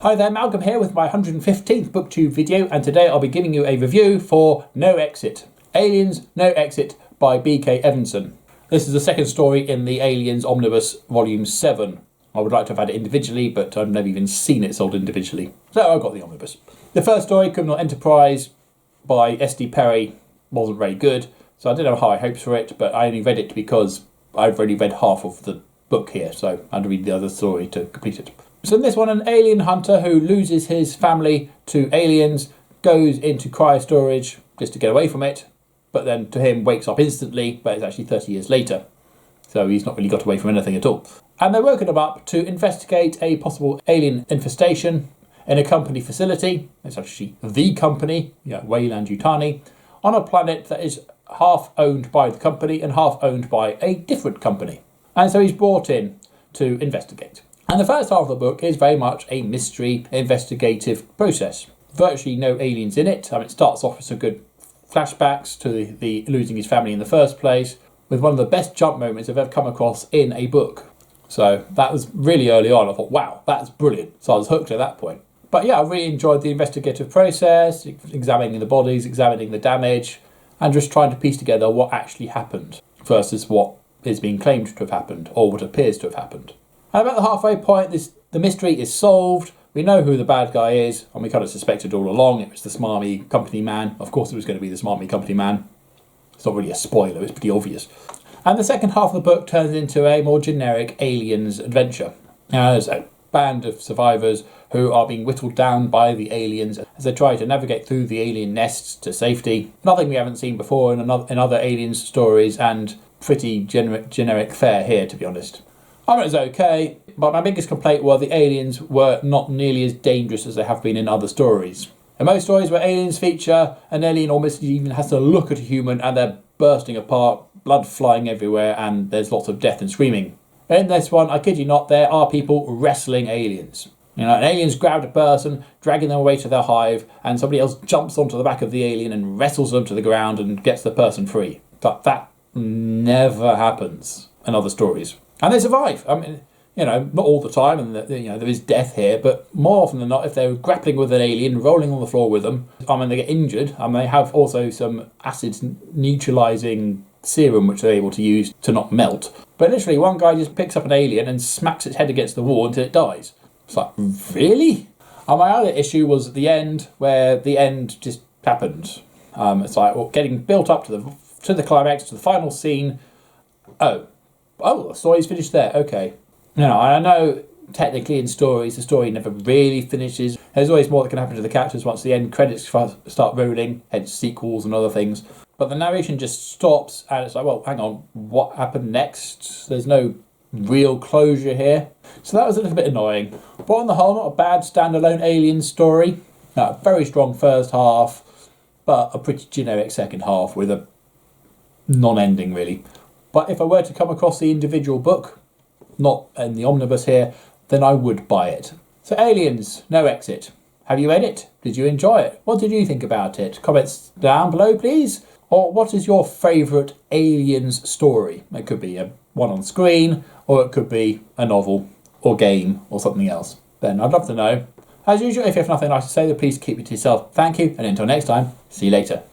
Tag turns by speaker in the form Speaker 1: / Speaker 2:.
Speaker 1: Hi there, Malcolm here with my 115th BookTube video, and today I'll be giving you a review for No Exit. Aliens, No Exit by B.K. Evenson. This is the second story in the Aliens Omnibus Volume 7. I would like to have had it individually, but I've never even seen it sold individually. So I got the omnibus. The first story, Criminal Enterprise by S.D. Perry, wasn't very good, so I didn't have high hopes for it, but I only read it because I've already read half of the book here, so I had to read the other story to complete it. So in this one, an alien hunter who loses his family to aliens goes into cryostorage just to get away from it, but then to him wakes up instantly, but it's actually 30 years later. So he's not really got away from anything at all. And they're woken him up to investigate a possible alien infestation in a company facility. It's actually the company, Weyland-Yutani, on a planet that is half owned by the company and half owned by a different company. And so he's brought in to investigate. And the first half of the book is very much a mystery investigative process. Virtually no aliens in it. It starts off with some good flashbacks to the losing his family in the first place, with one of the best jump moments I've ever come across in a book. So that was really early on. I thought, wow, that's brilliant. So I was hooked at that point. But yeah, I really enjoyed the investigative process, examining the bodies, examining the damage, and just trying to piece together what actually happened versus what is being claimed to have happened, or what appears to have happened. And about the halfway point, the mystery is solved. We know who the bad guy is, and we kind of suspected all along it was the smarmy company man. Of course it was going to be the smarmy company man. It's not really a spoiler, it's pretty obvious. And the second half of the book turns into a more generic aliens adventure. Now, there's a band of survivors who are being whittled down by the aliens as they try to navigate through the alien nests to safety. Nothing we haven't seen before in other aliens stories, and pretty generic fare here, to be honest. I mean, it was okay, but my biggest complaint was the aliens were not nearly as dangerous as they have been in other stories. In most stories where aliens feature, an alien almost even has to look at a human and they're bursting apart, blood flying everywhere, and there's lots of death and screaming. In this one, I kid you not, there are people wrestling aliens. An alien's grabbed a person, dragging them away to their hive, and somebody else jumps onto the back of the alien and wrestles them to the ground and gets the person free. But that never happens in other stories. And they survive. I mean, not all the time, and there is death here, but more often than not, if they're grappling with an alien, rolling on the floor with them, they get injured, and they have also some acid neutralizing serum which they're able to use to not melt. But literally, one guy just picks up an alien and smacks its head against the wall until it dies. It's like, really? And my other issue was at the end, where the end just happened. It's like getting built up to the climax, to the final scene. Oh, the story's finished there. Okay. I know technically in stories, the story never really finishes. There's always more that can happen to the characters once the end credits start rolling, hence sequels and other things. But the narration just stops, and it's like, well, hang on, what happened next? There's no real closure here. So that was a little bit annoying. But on the whole, not a bad standalone alien story. A very strong first half, but a pretty generic second half with a non-ending, really. But if I were to come across the individual book, not in the omnibus here, then I would buy it. So Aliens, No Exit. Have you read it? Did you enjoy it? What did you think about it? Comments down below, please. Or what is your favourite Aliens story? It could be one on screen, or it could be a novel, or game, or something else. Then I'd love to know. As usual, if you have nothing nice to say, then please keep it to yourself. Thank you, and until next time, see you later.